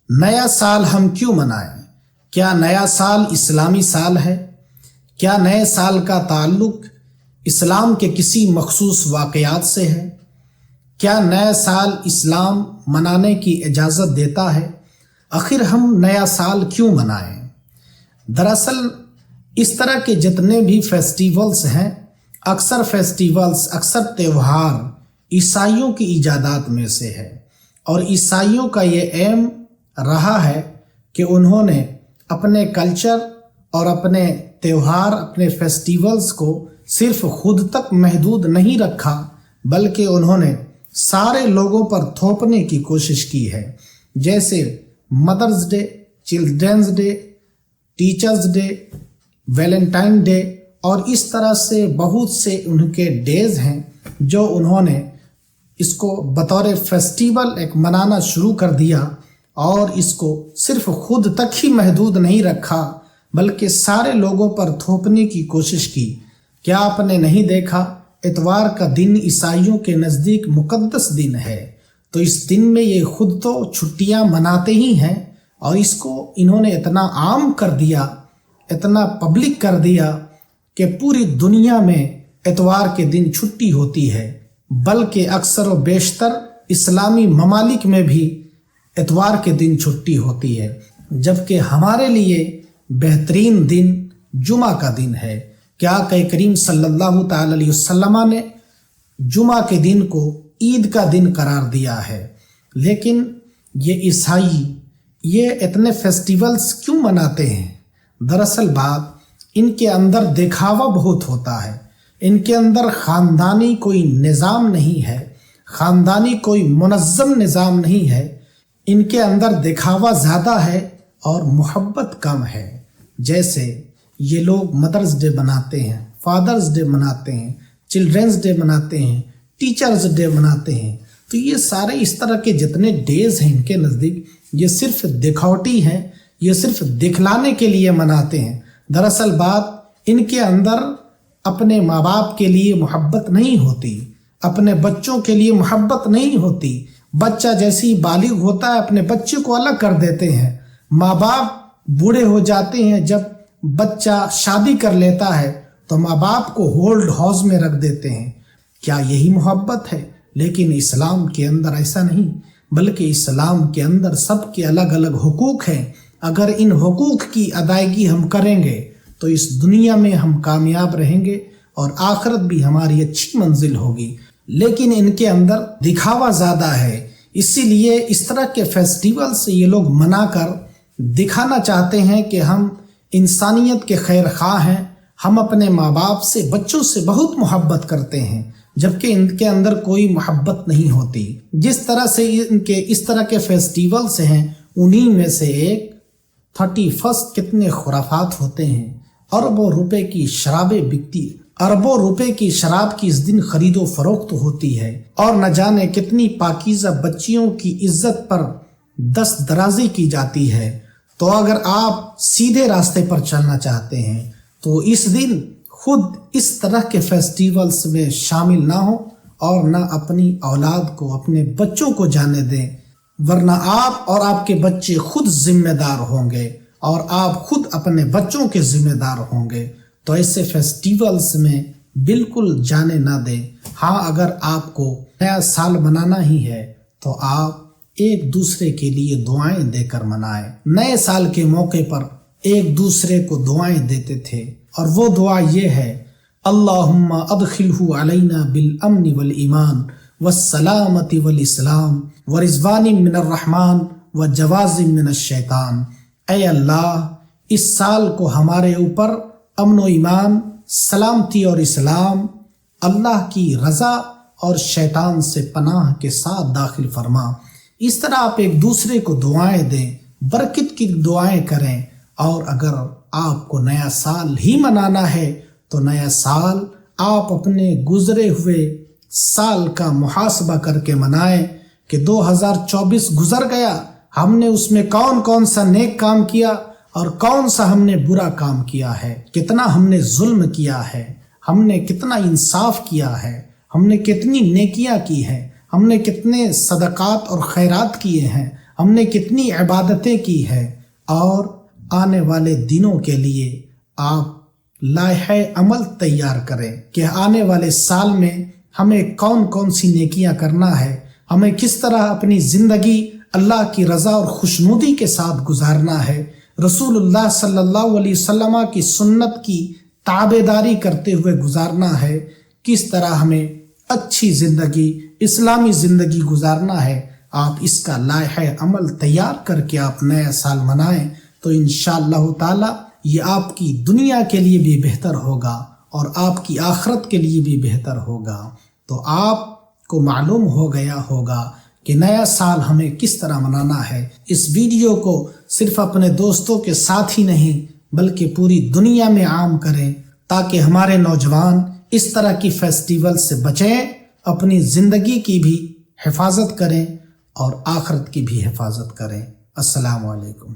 نیا سال ہم کیوں منائیں؟ کیا نیا سال اسلامی سال ہے؟ کیا نئے سال کا تعلق اسلام کے کسی مخصوص واقعات سے ہے؟ کیا نیا سال اسلام منانے کی اجازت دیتا ہے؟ آخر ہم نیا سال کیوں منائیں؟ دراصل اس طرح کے جتنے بھی فیسٹیولز ہیں، اکثر تہوار عیسائیوں کی ایجادات میں سے ہے، اور عیسائیوں کا یہ ایم رہا ہے کہ انہوں نے اپنے کلچر اور اپنے تہوار، اپنے فیسٹیولز کو صرف خود تک محدود نہیں رکھا، بلکہ انہوں نے سارے لوگوں پر تھوپنے کی کوشش کی ہے، جیسے mother's day, children's day, teachers day, Valentine day, اور اس طرح سے بہت سے ان کے ڈیز ہیں جو انہوں نے اس کو بطور فیسٹیول ایک منانا شروع کر دیا، اور اس کو صرف خود تک ہی محدود نہیں رکھا بلکہ سارے لوگوں پر تھوپنے کی کوشش کی۔ کیا آپ نے نہیں دیکھا، اتوار کا دن عیسائیوں کے نزدیک مقدس دن ہے، تو اس دن میں یہ خود تو چھٹیاں مناتے ہی ہیں، اور اس کو انہوں نے اتنا عام کر دیا، اتنا پبلک کر دیا کہ پوری دنیا میں اتوار کے دن چھٹی ہوتی ہے، بلکہ اکثر و بیشتر اسلامی ممالک میں بھی اتوار کے دن چھٹی ہوتی ہے، جبکہ ہمارے لیے بہترین دن جمعہ کا دن ہے۔ کیا آقا کریم صلی اللہ تعالی علیہ وسلم نے جمعہ کے دن کو عید کا دن قرار دیا ہے، لیکن یہ عیسائی یہ اتنے فیسٹیولز کیوں مناتے ہیں؟ دراصل بات ان کے اندر دکھاوا بہت ہوتا ہے، ان کے اندر خاندانی کوئی نظام نہیں ہے، خاندانی کوئی منظم نظام نہیں ہے، ان کے اندر دکھاوا زیادہ ہے اور محبت کم ہے۔ جیسے یہ لوگ مدرز ڈے مناتے ہیں، فادرز ڈے مناتے ہیں، چلڈرنز ڈے مناتے ہیں، ٹیچرز ڈے مناتے ہیں، تو یہ سارے اس طرح کے جتنے ڈیز ہیں ان کے نزدیک یہ صرف دکھوٹی ہیں، یہ صرف دکھلانے کے لیے مناتے ہیں۔ دراصل بات ان کے اندر اپنے ماں باپ کے لیے محبت نہیں ہوتی، اپنے بچوں کے لیے محبت نہیں ہوتی۔ بچہ جیسے ہی بالغ ہوتا ہے اپنے بچے کو الگ کر دیتے ہیں، ماں باپ بوڑھے ہو جاتے ہیں، جب بچہ شادی کر لیتا ہے تو ماں باپ کو ہولڈ ہاؤس میں رکھ دیتے ہیں۔ کیا یہی محبت ہے؟ لیکن اسلام کے اندر ایسا نہیں، بلکہ اسلام کے اندر سب کے الگ الگ حقوق ہیں۔ اگر ان حقوق کی ادائیگی ہم کریں گے تو اس دنیا میں ہم کامیاب رہیں گے اور آخرت بھی ہماری اچھی منزل ہوگی، لیکن ان کے اندر دکھاوا زیادہ ہے۔ اسی لیے اس طرح کے فیسٹیول سے یہ لوگ منا کر دکھانا چاہتے ہیں کہ ہم انسانیت کے خیر خواہ ہیں، ہم اپنے ماں باپ سے، بچوں سے بہت محبت کرتے ہیں، جبکہ ان کے اندر کوئی محبت نہیں ہوتی۔ جس طرح سے ان کے اس طرح کے فیسٹیولز ہیں، انہی میں سے ایک 31 کتنے خرافات ہوتے ہیں، اربوں روپے کی شرابیں بکتی، اربوں روپے کی شراب کی اس دن خرید و فروخت ہوتی ہے، اور نہ جانے کتنی پاکیزہ بچیوں کی عزت پر دست درازی کی جاتی ہے۔ تو اگر آپ سیدھے راستے پر چلنا چاہتے ہیں تو اس دن خود اس طرح کے فیسٹیولز میں شامل نہ ہوں، اور نہ اپنی اولاد کو، اپنے بچوں کو جانے دیں، ورنہ آپ اور آپ کے بچے خود ذمہ دار ہوں گے، اور آپ خود اپنے بچوں کے ذمہ دار ہوں گے۔ تو ایسے فیسٹیولز میں بالکل جانے نہ دیں۔ ہاں، اگر آپ کو نیا سال منانا ہی ہے تو آپ ایک دوسرے کے لیے دعائیں دے کر منائیں۔ نئے سال کے موقع پر ایک دوسرے کو دعائیں دیتے تھے، اور وہ دعا یہ ہے: اللہم ادخلہ علینا بالامن والایمان والسلامت والاسلام ورضوان من الرحمن وجواز من الشیطان۔ اے اللہ، اس سال کو ہمارے اوپر امن و ایمان، سلامتی اور اسلام، اللہ کی رضا اور شیطان سے پناہ کے ساتھ داخل فرما۔ اس طرح آپ ایک دوسرے کو دعائیں دیں، برکت کی دعائیں کریں، اور اگر آپ کو نیا سال ہی منانا ہے تو نیا سال آپ اپنے گزرے ہوئے سال کا محاسبہ کر کے منائیں کہ 2024 گزر گیا، ہم نے اس میں کون کون سا نیک کام کیا اور کون سا ہم نے برا کام کیا ہے، کتنا ہم نے ظلم کیا ہے، ہم نے کتنا انصاف کیا ہے، ہم نے کتنی نیکیاں کی ہیں، ہم نے کتنے صدقات اور خیرات کیے ہیں، ہم نے کتنی عبادتیں کی ہیں، اور آنے والے دنوں کے لیے آپ لائحہ عمل تیار کریں کہ آنے والے سال میں ہمیں کون کون سی نیکیاں کرنا ہے، ہمیں کس طرح اپنی زندگی اللہ کی رضا اور خوشنودی کے ساتھ گزارنا ہے، رسول اللہ صلی اللہ علیہ وسلم کی سنت کی تابعداری کرتے ہوئے گزارنا ہے، کس طرح ہمیں اچھی زندگی، اسلامی زندگی گزارنا ہے۔ آپ اس کا لائحہ عمل تیار کر کے آپ نیا سال منائیں تو انشاءاللہ تعالی یہ آپ کی دنیا کے لیے بھی بہتر ہوگا اور آپ کی آخرت کے لیے بھی بہتر ہوگا۔ تو آپ کو معلوم ہو گیا ہوگا کہ نیا سال ہمیں کس طرح منانا ہے۔ اس ویڈیو کو صرف اپنے دوستوں کے ساتھ ہی نہیں بلکہ پوری دنیا میں عام کریں تاکہ ہمارے نوجوان اس طرح کی فیسٹیول سے بچیں، اپنی زندگی کی بھی حفاظت کریں اور آخرت کی بھی حفاظت کریں۔ السلام علیکم۔